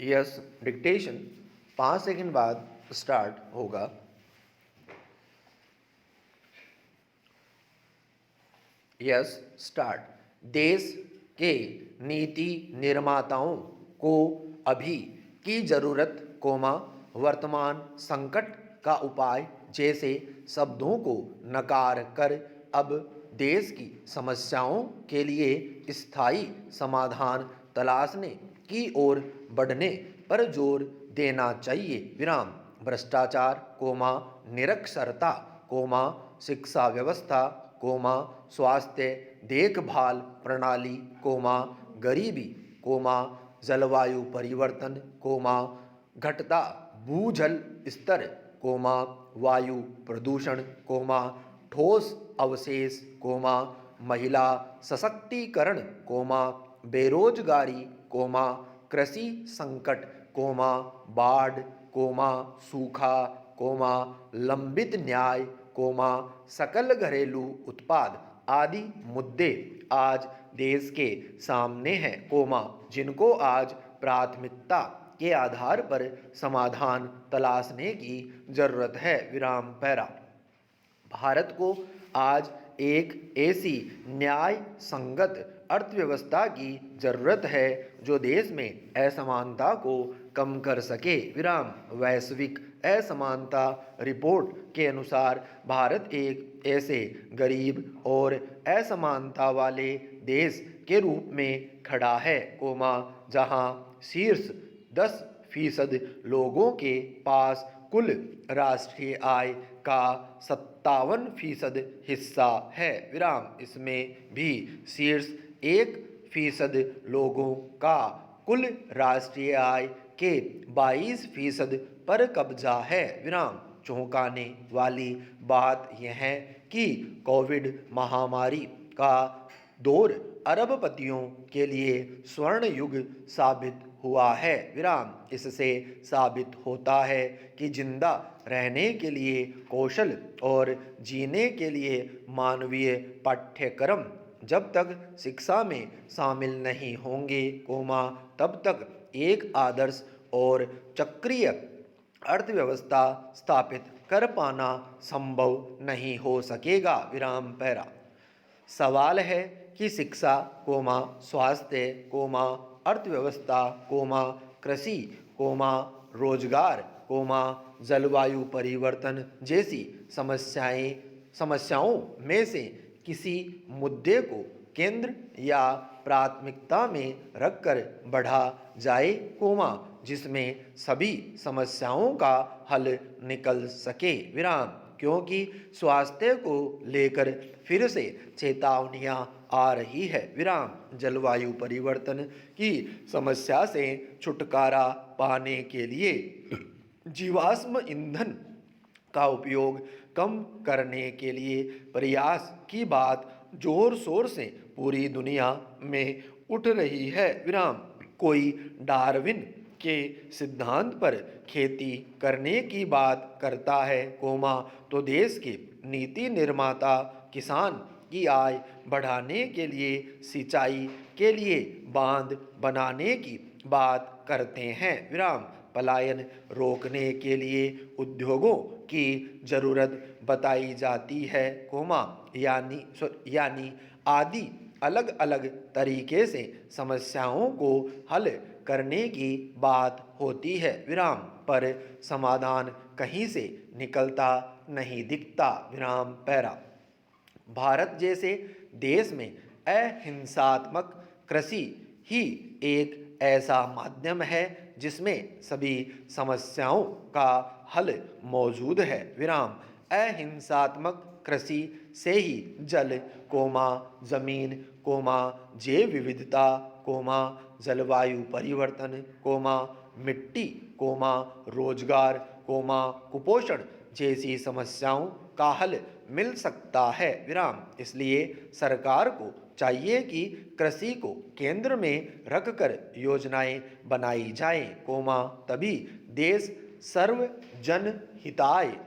Yes, dictation 5 second बाद start होगा। Yes, start. देश के नीति निर्माताओं को अभी की जरूरत, वर्तमान संकट का उपाय जैसे शब्दों को नकार कर अब देश की समस्याओं के लिए स्थायी समाधान तलाशने की ओर बढ़ने पर जोर देना चाहिए। विराम। भ्रष्टाचार, निरक्षरता, शिक्षा व्यवस्था, स्वास्थ्य देखभाल प्रणाली, गरीबी, जलवायु परिवर्तन, घटता भूजल स्तर, वायु प्रदूषण, ठोस अवशेष, महिला सशक्तिकरण, बेरोजगारी, कृषि संकट, बाढ़, सूखा, लंबित न्याय, सकल घरेलू उत्पाद आदि मुद्दे आज देश के सामने हैं, जिनको आज प्राथमिकता के आधार पर समाधान तलाशने की जरूरत है। विराम पैरा। भारत को आज एक ऐसी न्याय संगत अर्थव्यवस्था की जरूरत है जो देश में असमानता को कम कर सके। विराम। वैश्विक असमानता रिपोर्ट के अनुसार भारत एक ऐसे गरीब और असमानता वाले देश के रूप में खड़ा है, जहां शीर्ष 10% लोगों के पास कुल राष्ट्रीय आय का 57% हिस्सा है। विराम। इसमें भी शीर्ष 1% लोगों का कुल राष्ट्रीय आय के 22% पर कब्जा है। विराम। चौंकाने वाली बात यह है कि कोविड महामारी का दौर अरबपतियों के लिए स्वर्ण युग साबित हुआ है। विराम। इससे साबित होता है कि जिंदा रहने के लिए कौशल और जीने के लिए मानवीय पाठ्यक्रम जब तक शिक्षा में शामिल नहीं होंगे, तब तक एक आदर्श और चक्रीय अर्थव्यवस्था स्थापित कर पाना संभव नहीं हो सकेगा। विराम पैरा। सवाल है कि शिक्षा, स्वास्थ्य, अर्थव्यवस्था, कृषि, रोजगार, जलवायु परिवर्तन जैसी समस्याओं में से किसी मुद्दे को केंद्र या प्राथमिकता में रखकर बढ़ा जाए, जिसमें सभी समस्याओं का हल निकल सके। विराम। क्योंकि स्वास्थ्य को लेकर फिर से चेतावनियां आ रही है। विराम। जलवायु परिवर्तन की समस्या से छुटकारा पाने के लिए जीवाश्म ईंधन का उपयोग कम करने के लिए प्रयास की बात जोर शोर से पूरी दुनिया में उठ रही है। विराम। कोई डार्विन के सिद्धांत पर खेती करने की बात करता है, तो देश के नीति निर्माता किसान की आय बढ़ाने के लिए सिंचाई के लिए बांध बनाने की बात करते हैं। विराम। पलायन रोकने के लिए उद्योगों की जरूरत बताई जाती है, यानी आदि अलग अलग तरीके से समस्याओं को हल करने की बात होती है। विराम। पर समाधान कहीं से निकलता नहीं दिखता। विराम पैरा। भारत जैसे देश में अहिंसात्मक कृषि ही एक ऐसा माध्यम है जिसमें सभी समस्याओं का हल मौजूद है। विराम। अहिंसात्मक कृषि से ही जल, जमीन, जैव विविधता, जलवायु परिवर्तन, मिट्टी, रोजगार, कुपोषण जैसी समस्याओं का हल मिल सकता है। विराम। इसलिए सरकार को चाहिए कि कृषि को केंद्र में रखकर योजनाएं बनाई जाएं, तभी देश सर्व जन हिताय,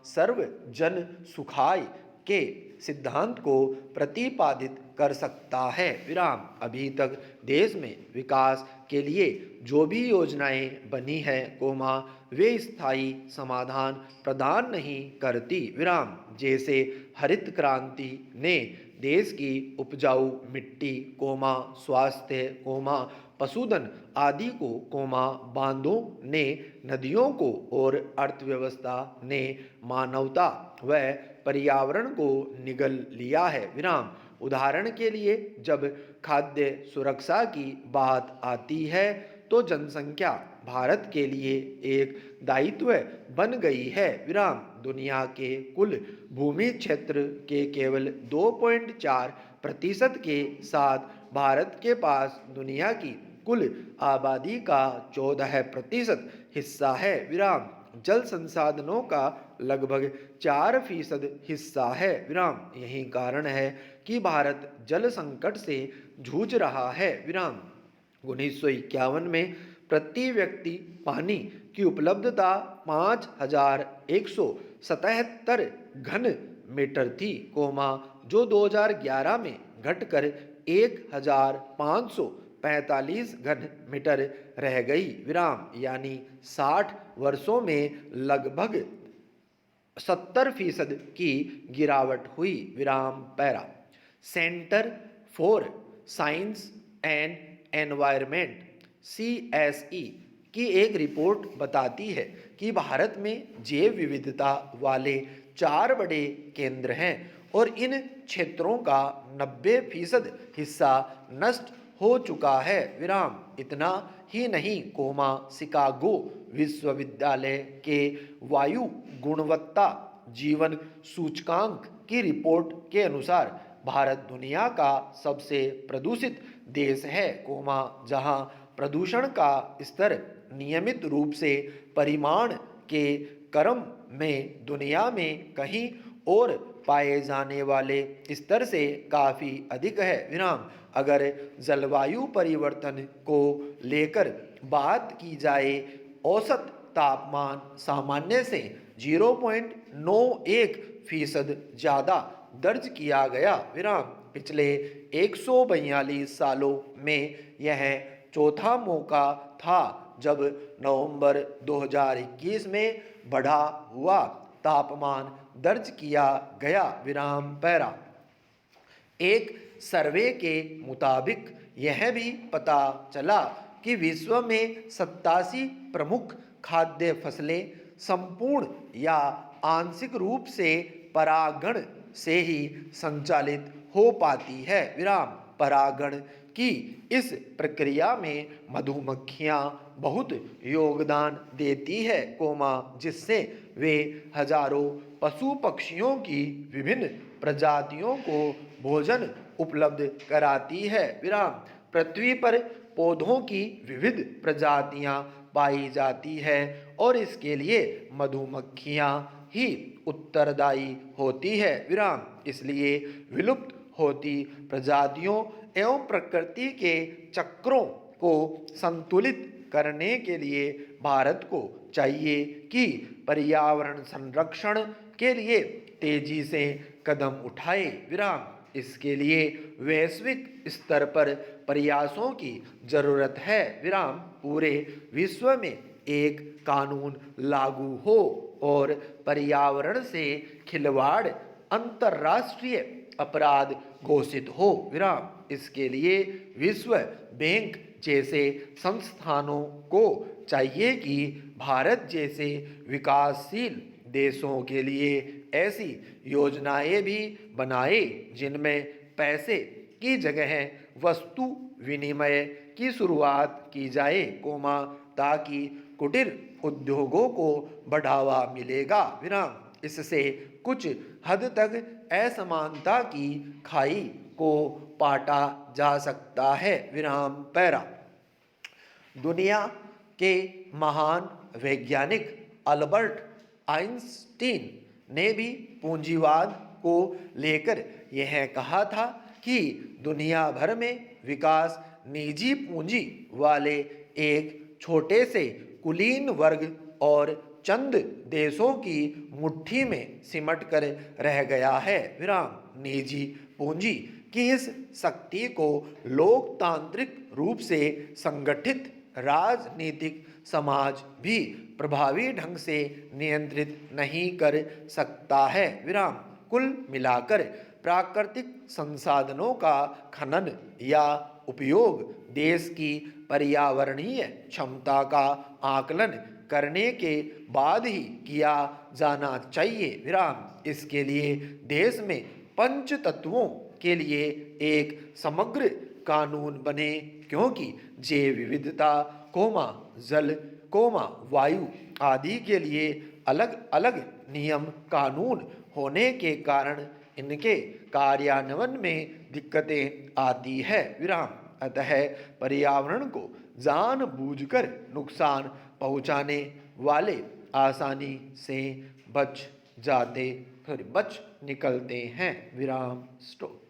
सर्व जन सुखाय के सिद्धांत को प्रतिपादित कर सकता है। विराम। अभी तक देश में विकास के लिए जो भी योजनाएं बनी है, कोमा, वे स्थायी समाधान प्रदान नहीं करती, विराम। जैसे हरित क्रांति ने देश की उपजाऊ मिट्टी, कोमा, स्वास्थ्य, कोमा, पशुधन आदि को, कोमा, बांधों ने नदियों को और अर्थव्यवस्था ने मानवता व पर्यावरण को निगल लिया है, विराम। उदाहरण के लिए जब खाद्य सुरक्षा की बात आती है तो जनसंख्या भारत के लिए एक दायित्व बन गई है, विराम। दुनिया के कुल भूमि क्षेत्र के केवल 2.4% के साथ भारत के पास दुनिया की कुल आबादी का 14% हिस्सा है, विराम। जल संसाधनों का लगभग 4% हिस्सा है, विराम। यही कारण है कि भारत जल संकट से जूझ रहा है, विराम। 1951 में प्रति व्यक्ति पानी की उपलब्धता 5177 घन मीटर थी, कोमा, जो 2011 में घटकर 1545 घन मीटर रह गई, विराम। यानी 60 वर्षों में लगभग 70% की गिरावट हुई, विराम। Para. Centre for science and environment CSE की एक रिपोर्ट बताती है कि भारत में जैव विविधता वाले 4 बड़े केंद्र हैं और इन क्षेत्रों का 90% हिस्सा नष्ट हो चुका है, विराम। इतना ही नहीं, कोमा, शिकागो विश्वविद्यालय के वायु गुणवत्ता जीवन सूचकांक की रिपोर्ट के अनुसार भारत दुनिया का सबसे प्रदूषित देश है, कोमा, जहां प्रदूषण का स्तर नियमित रूप से परिमाण के क्रम में दुनिया में कहीं और पाए जाने वाले स्तर से काफ़ी अधिक है, विराम। अगर जलवायु परिवर्तन को लेकर बात की जाए, औसत तापमान सामान्य से 0.91% ज़्यादा दर्ज किया गया, विराम। पिछले 142 सालों में यह चौथा मौका था जब नवंबर 2021 में बढ़ा हुआ तापमान दर्ज किया गया, विराम। पैरा। एक सर्वे के मुताबिक यह भी पता चला कि विश्व में 87 प्रमुख खाद्य फसलें संपूर्ण या आंशिक रूप से परागण से ही संचालित हो पाती है, विराम। परागण की इस प्रक्रिया में मधुमक्खियां बहुत योगदान देती है, कोमा, जिससे वे हजारों पशु पक्षियों की विभिन्न प्रजातियों को भोजन उपलब्ध कराती है, विराम। पृथ्वी पर पौधों की विविध प्रजातियां पाई जाती है और इसके लिए मधुमक्खियां ही उत्तरदायी होती है, विराम। इसलिए विलुप्त होती प्रजातियों एवं प्रकृति के चक्रों को संतुलित करने के लिए भारत को चाहिए कि पर्यावरण संरक्षण के लिए तेजी से कदम उठाए, विराम। इसके लिए वैश्विक स्तर पर प्रयासों की जरूरत है, विराम। पूरे विश्व में एक कानून लागू हो और पर्यावरण से खिलवाड़ अंतर्राष्ट्रीय अपराध घोषित हो, विराम। इसके लिए विश्व बैंक जैसे संस्थानों को चाहिए कि भारत जैसे विकासशील देशों के लिए ऐसी योजनाएं भी बनाए जिनमें पैसे की जगह वस्तु विनिमय की शुरुआत की जाए, कोमा, ताकि कुटीर उद्योगों को बढ़ावा मिलेगा, विराम। इससे कुछ हद तक असमानता की खाई को पाटा जा सकता है, विराम। पैरा। दुनिया के महान वैज्ञानिक अल्बर्ट आइंस्टीन ने भी पूंजीवाद को लेकर यह कहा था कि दुनिया भर में विकास निजी पूंजी वाले एक छोटे से कुलीन वर्ग और चंद देशों की मुट्ठी में सिमट कर रह गया है, विराम। निजी पूंजी की इस शक्ति को लोकतांत्रिक रूप से संगठित राजनीतिक समाज भी प्रभावी ढंग से नियंत्रित नहीं कर सकता है। विराम। कुल मिलाकर प्राकृतिक संसाधनों का खनन या उपयोग देश की पर्यावरणीय क्षमता का आकलन करने के बाद ही किया जाना चाहिए। विराम। इसके लिए देश में पंच तत्वों के लिए एक समग्र कानून बने, क्योंकि जैव विविधता, जल, वायु आदि के लिए अलग अलग नियम कानून होने के कारण इनके कार्यान्वयन में दिक्कतें आती है। विराम। अतः पर्यावरण को जानबूझकर नुकसान पहुंचाने वाले आसानी से बच निकलते हैं। विराम। स्टॉप।